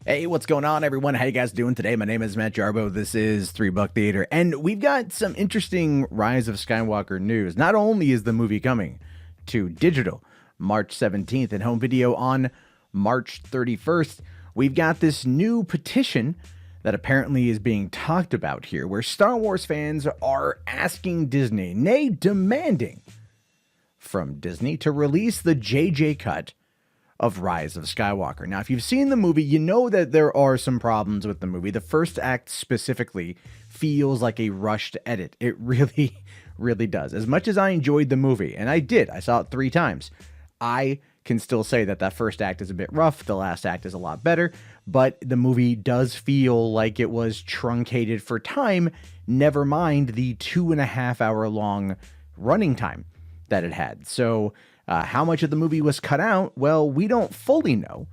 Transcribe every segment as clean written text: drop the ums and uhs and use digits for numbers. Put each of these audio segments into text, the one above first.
Hey, what's going on, everyone? How you guys doing today? My name is Matt Jarbo. This is 3 Buck Theater, and we've got some interesting Rise of Skywalker news. Not only is the movie coming to digital March 17th and home video on March 31st, we've got this new petition that apparently is being talked about here, where Star Wars fans are asking Disney, nay, demanding from Disney to release the JJ Cut of Rise of Skywalker. Now, if you've seen the movie, you know that there are some problems with the movie. The first act specifically feels like a rushed edit. It really, really does. As much as I enjoyed the movie, and I did, I saw it 3 times, I can still say that that first act is a bit rough. The last act is a lot better, but the movie does feel like it was truncated for time, never mind the 2.5 hour long running time that it had. So, how much of the movie was cut out? Well, we don't fully know,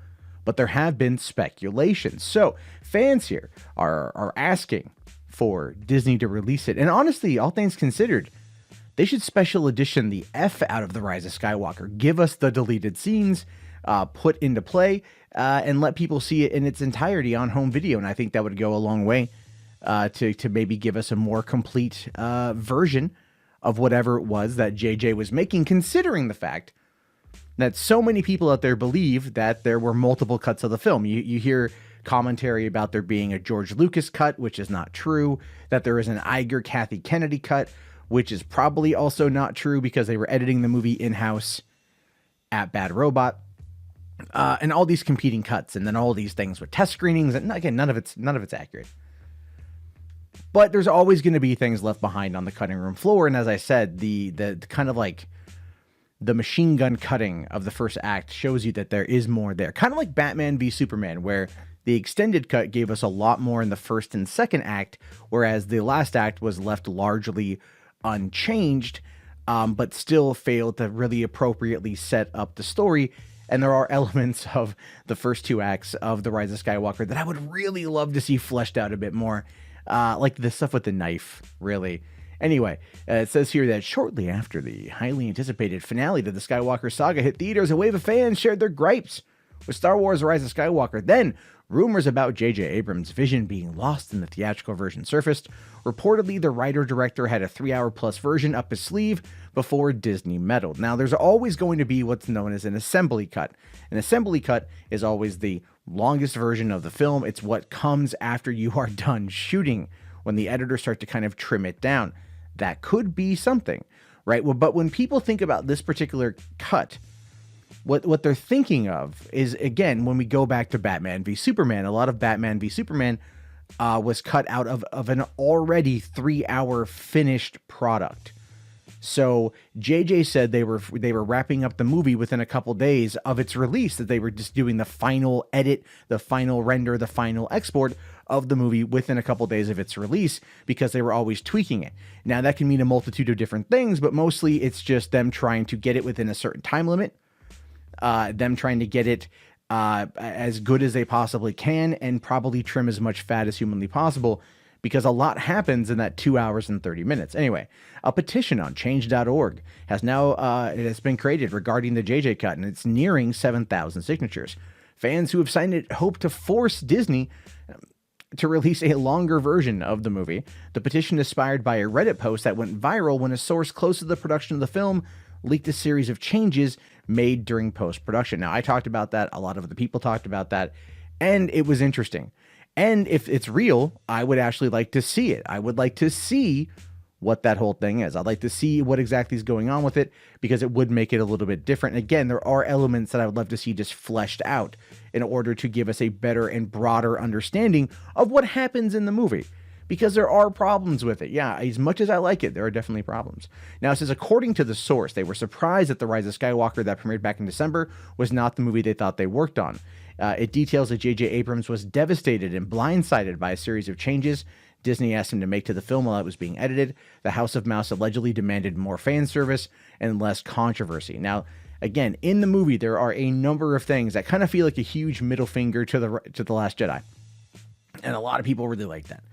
but there have been speculations. So fans here are asking for Disney to release it. And honestly, all things considered, they should special edition the F out of the Rise of Skywalker. Give us the deleted scenes, put into play, and let people see it in its entirety on home video. And I think that would go a long way to maybe give us a more complete version of whatever it was that JJ was making, considering the fact that so many people out there believe that there were multiple cuts of the film. You hear commentary about there being a George Lucas cut, which is not true, that there is an Iger Kathy Kennedy cut, which is probably also not true because they were editing the movie in-house at Bad Robot, and all these competing cuts, and then all these things with test screenings, and again, none of it's accurate. But there's always going to be things left behind on the cutting room floor. And as I said, the kind of like the machine gun cutting of the first act shows you that there is more there. Kind of like Batman v Superman, where the extended cut gave us a lot more in the first and second act, whereas the last act was left largely unchanged, but still failed to really appropriately set up the story. And there are elements of the first 2 acts of The Rise of Skywalker that I would really love to see fleshed out a bit more. Like the stuff with the knife, really. Anyway, it says here that shortly after the highly anticipated finale to the Skywalker Saga hit theaters, a wave of fans shared their gripes with Star Wars Rise of Skywalker. Then, rumors about JJ Abrams' vision being lost in the theatrical version surfaced. Reportedly, the writer-director had a 3-hour-plus version up his sleeve before Disney meddled. Now, there's always going to be what's known as an assembly cut. An assembly cut is always the longest version of the film. It's what comes after you are done shooting, when the editors start to kind of trim it down. That could be something, right? Well, but when people think about this particular cut, what they're thinking of is, again, when we go back to Batman v Superman, a lot of Batman v Superman was cut out of an already 3-hour finished product. So JJ said they were wrapping up the movie within a couple days of its release, that they were just doing the final edit, the final render, the final export of the movie within a couple days of its release, because they were always tweaking it. Now, that can mean a multitude of different things, but mostly it's just them trying to get it within a certain time limit, them trying to get it as good as they possibly can, and probably trim as much fat as humanly possible, because a lot happens in that 2 hours and 30 minutes. Anyway, a petition on change.org has now it has been created regarding the JJ Cut, and it's nearing 7,000 signatures. Fans who have signed it hope to force Disney to release a longer version of the movie. The petition is inspired by a Reddit post that went viral when a source close to the production of the film leaked a series of changes made during post-production. Now, I talked about that. A lot of the people talked about that, and it was interesting. And if it's real, I would actually like to see it. I would like to see what that whole thing is. I'd like to see what exactly is going on with it, because it would make it a little bit different. Again, there are elements that I would love to see just fleshed out in order to give us a better and broader understanding of what happens in the movie, because there are problems with it. Yeah, as much as I like it, there are definitely problems. Now, it says, according to the source, they were surprised that The Rise of Skywalker that premiered back in December was not the movie they thought they worked on. It details that JJ Abrams was devastated and blindsided by a series of changes Disney asked him to make to the film while it was being edited. The House of Mouse allegedly demanded more fan service and less controversy. Now, again, in the movie, there are a number of things that kind of feel like a huge middle finger to the Last Jedi, and a lot of people really like that.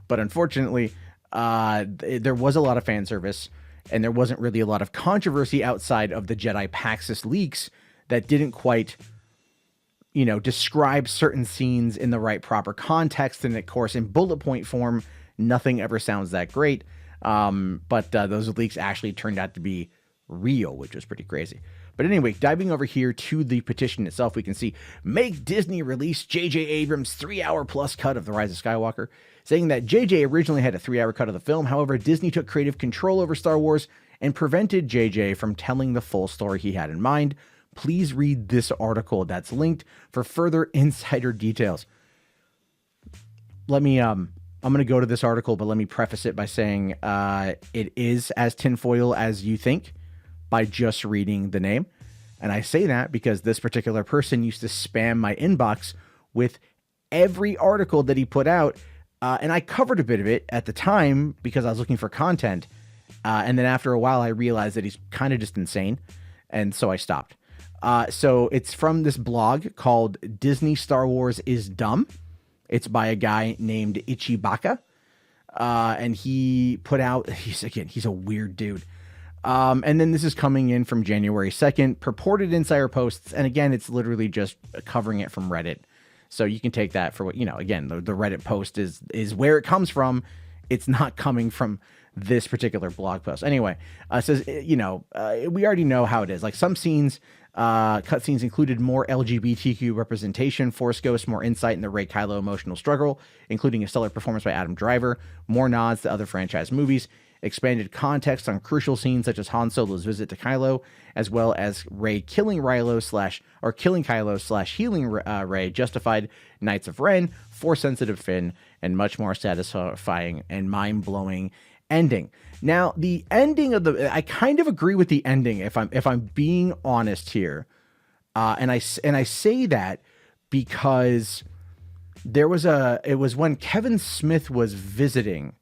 But unfortunately, there was a lot of fan service, and there wasn't really a lot of controversy outside of the Jedi Paxis leaks that didn't quite describe certain scenes in the right proper context. And of course, in bullet point form, nothing ever sounds that great. But those leaks actually turned out to be real, which was pretty crazy. But anyway, diving over here to the petition itself, we can see, make Disney release JJ Abrams' 3-hour plus cut of The Rise of Skywalker, saying that JJ originally had a 3-hour cut of the film. However, Disney took creative control over Star Wars and prevented JJ from telling the full story he had in mind. Please read this article that's linked for further insider details. I'm going to go to this article, but let me preface it by saying it is as tinfoil as you think by just reading the name. And I say that because this particular person used to spam my inbox with every article that he put out. And I covered a bit of it at the time because I was looking for content. And then after a while, I realized that he's kind of just insane. And so I stopped. So it's from this blog called Disney Star Wars is Dumb. It's by a guy named Ichibaka. And he put out, he's a weird dude. And then this is coming in from January 2nd, purported insider posts. And again, it's literally just covering it from Reddit. So you can take that for what, again, the Reddit post is where it comes from. It's not coming from this particular blog post. Anyway, it says, we already know how it is. Like some scenes, cut scenes included more LGBTQ representation, Force Ghost, more insight in the Rey Kylo emotional struggle, including a stellar performance by Adam Driver, more nods to other franchise movies, expanded context on crucial scenes such as Han Solo's visit to Kylo, as well as Rey killing Kylo / healing Rey, justified Knights of Ren, Force-sensitive Finn, and much more satisfying and mind-blowing ending. Now, the ending of I kind of agree with the ending if I'm being honest here, and I say that because it was when Kevin Smith was visiting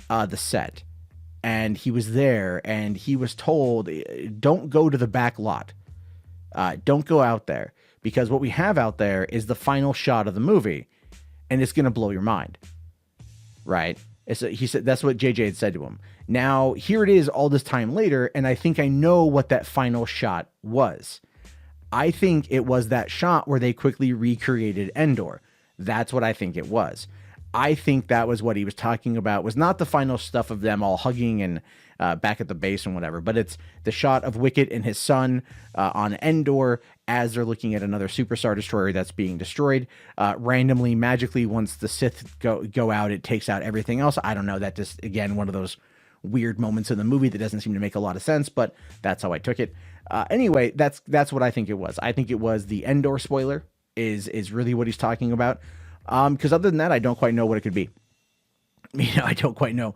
the set, and he was there, and he was told, don't go to the back lot, don't go out there, because what we have out there is the final shot of the movie, and it's going to blow your mind, right? He said that's what JJ had said to him. Now, here it is all this time later, and I think I know what that final shot was. I think it was that shot where they quickly recreated Endor. That's what I think it was. I think that was what he was talking about, was not the final stuff of them all hugging and back at the base and whatever, but it's the shot of Wicket and his son on Endor as they're looking at another Superstar Destroyer that's being destroyed. Randomly, magically, once the Sith go out, it takes out everything else. I don't know. That just, again, one of those weird moments in the movie that doesn't seem to make a lot of sense, but that's how I took it. Anyway, that's what I think it was. I think it was the Endor spoiler is really what he's talking about. Because other than that, I don't quite know what it could be. I don't quite know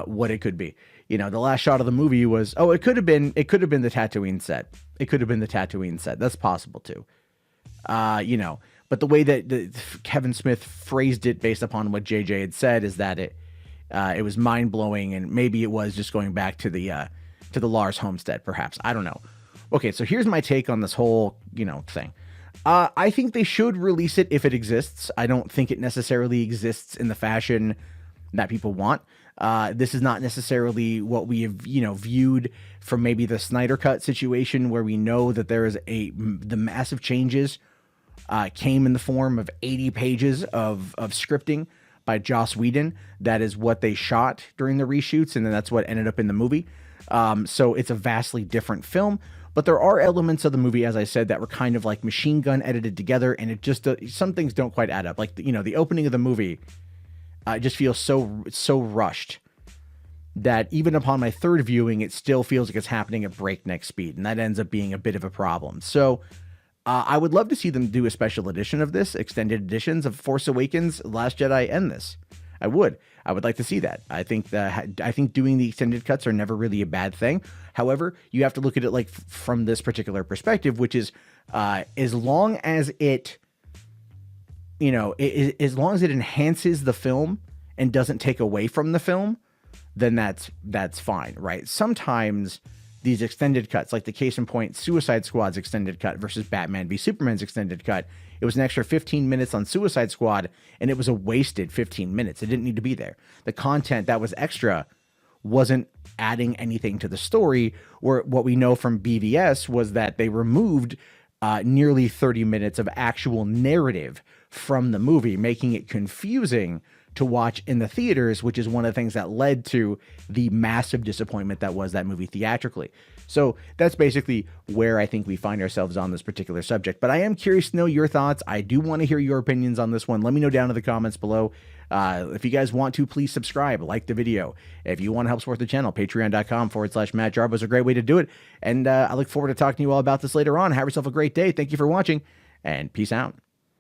what it could be. The last shot of the movie was, it could have been the Tatooine set. It could have been the Tatooine set. That's possible too. But the way that Kevin Smith phrased it based upon what JJ had said is that it was mind blowing, and maybe it was just going back to the Lars homestead, perhaps. I don't know. Okay, so here's my take on this whole thing. I think they should release it if it exists. I don't think it necessarily exists in the fashion that people want. This is not necessarily what we have, viewed from maybe the Snyder Cut situation, where we know that there is the massive changes came in the form of 80 pages of scripting by Joss Whedon. That is what they shot during the reshoots, and then that's what ended up in the movie. So it's a vastly different film. But there are elements of the movie, as I said, that were kind of like machine gun edited together, and it just some things don't quite add up. Like the opening of the movie, just feels so rushed that even upon my third viewing, it still feels like it's happening at breakneck speed, and that ends up being a bit of a problem. So I would love to see them do a special edition of this, extended editions of Force Awakens, Last Jedi, and this. I would like to see that. I think doing the extended cuts are never really a bad thing. However, you have to look at it like from this particular perspective, which is as long as it enhances the film and doesn't take away from the film, then that's fine, right? Sometimes these extended cuts, like the case in point, Suicide Squad's extended cut versus Batman v Superman's extended cut, it was an extra 15 minutes on Suicide Squad, and it was a wasted 15 minutes. It didn't need to be there. The content that was extra wasn't adding anything to the story, or what we know from BVS was that they removed nearly 30 minutes of actual narrative from the movie, making it confusing to watch in the theaters, which is one of the things that led to the massive disappointment that was that movie theatrically. So that's basically where I think we find ourselves on this particular subject. But I am curious to know your thoughts. I do want to hear your opinions on this one. Let me know down in the comments below. If you guys want to, please subscribe, like the video. If you want to help support the channel, patreon.com/Matt Jarbo is a great way to do it. And I look forward to talking to you all about this later on. Have yourself a great day. Thank you for watching, and peace out.